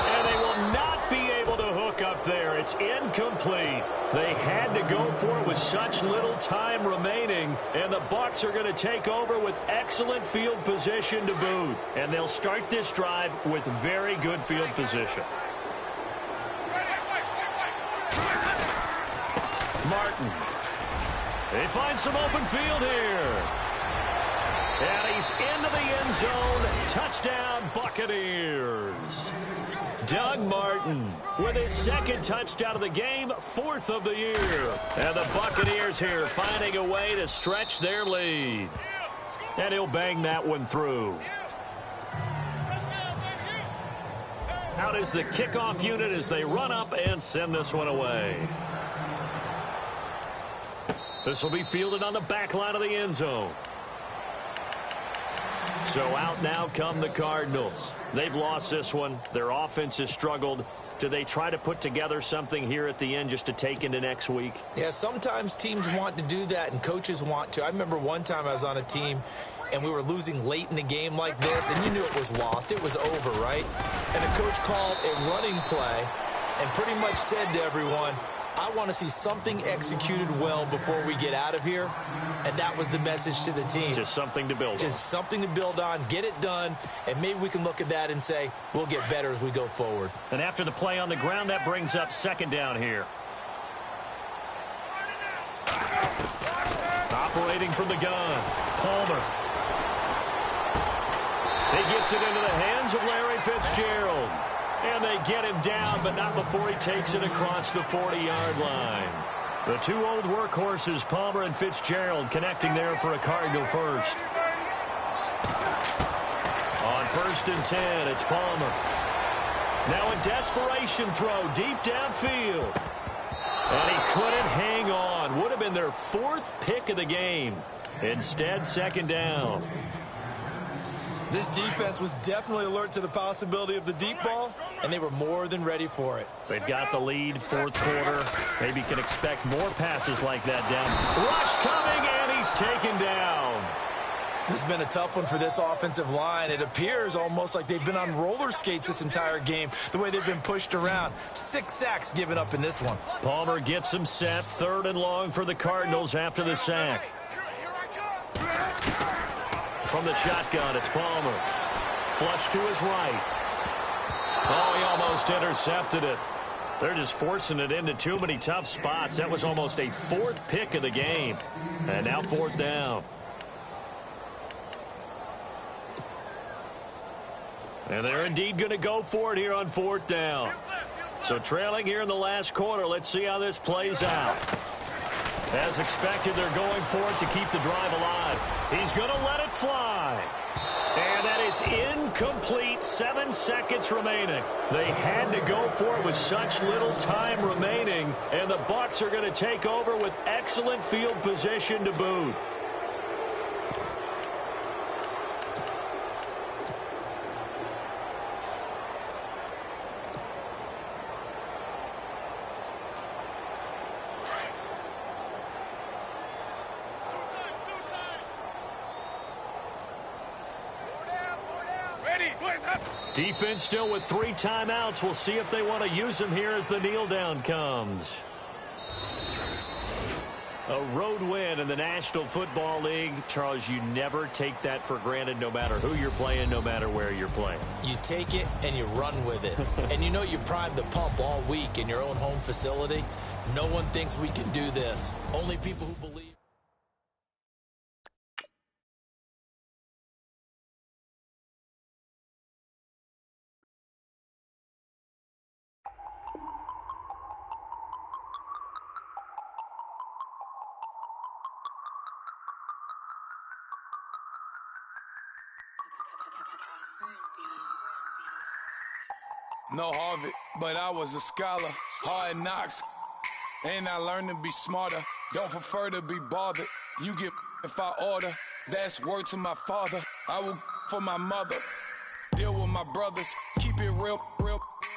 And they will not be able to hook up there. It's incomplete. They had to go for it with such little time remaining. And the Bucs are going to take over with excellent field position to boot. And they'll start this drive with very good field position. Martin. They find some open field here. And he's into the end zone. Touchdown, Buccaneers. Doug Martin with his 2nd touchdown of the game, 4th of the year. And the Buccaneers here finding a way to stretch their lead. And he'll bang that one through. Out is the kickoff unit as they run up and send this one away. This will be fielded on the back line of the end zone. So out now come the Cardinals. They've lost this one. Their offense has struggled. Do they try to put together something here at the end just to take into next week? Yeah, sometimes teams want to do that and coaches want to. I remember one time I was on a team and we were losing late in the game like this, and you knew it was lost. It was over, right? And the coach called a running play and pretty much said to everyone, I want to see something executed well before we get out of here. And that was the message to the team. Just something to build on. Just something to build on, get it done, and maybe we can look at that and say, we'll get better as we go forward. And after the play on the ground, that brings up 2nd down here. Operating from the gun, Palmer. He gets it into the hands of Larry Fitzgerald. And they get him down, but not before he takes it across the 40-yard line. The two old workhorses, Palmer and Fitzgerald, connecting there for a Cardinal first. On 1st and 10, it's Palmer. Now a desperation throw deep downfield. And he couldn't hang on. Would have been their 4th pick of the game. Instead, 2nd down. This defense was definitely alert to the possibility of the deep ball, and they were more than ready for it. They've got the lead, 4th quarter. Maybe can expect more passes like that down. Rush coming, and he's taken down. This has been a tough one for this offensive line. It appears almost like they've been on roller skates this entire game, the way they've been pushed around. 6 sacks given up in this one. Palmer gets him set, 3rd and long for the Cardinals after the sack. From the shotgun, it's Palmer. Flush to his right. Oh, he almost intercepted it. They're just forcing it into too many tough spots. That was almost a 4th pick of the game. And now 4th down. And they're indeed going to go for it here on 4th down. So trailing here in the last quarter, let's see how this plays out. As expected, they're going for it to keep the drive alive. He's going to let it fly. And that is incomplete. 7 seconds remaining. They had to go for it with such little time remaining. And the Bucs are going to take over with excellent field position to boot. Defense still with 3 timeouts. We'll see if they want to use them here as the kneel down comes. A road win in the National Football League. Charles, you never take that for granted no matter who you're playing, no matter where you're playing. You take it and you run with it. And you know you primed the pump all week in your own home facility. No one thinks we can do this. Only people who believe. No Harvard, but I was a scholar. Hard knocks, and I learned to be smarter. Don't prefer to be bothered. You get if I order. That's word to my father. I will for my mother. Deal with my brothers. Keep it real.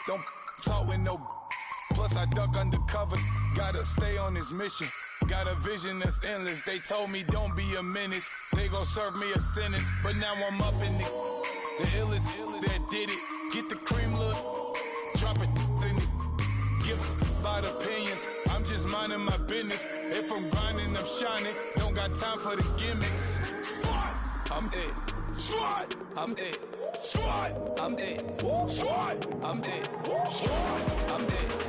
Don't talk with no. Plus I duck under covers. Gotta stay on this mission. Got a vision that's endless. They told me don't be a menace. They gon' serve me a sentence. But now I'm up in the illest that did it. Get the cream look. Drop it in it. Give about opinions. I'm just minding my business. If I'm grinding, I'm shining. Don't got time for the gimmicks. I'm it. Squad. I'm it. Squad. I'm it. Squad. I'm it. Squad. I'm it.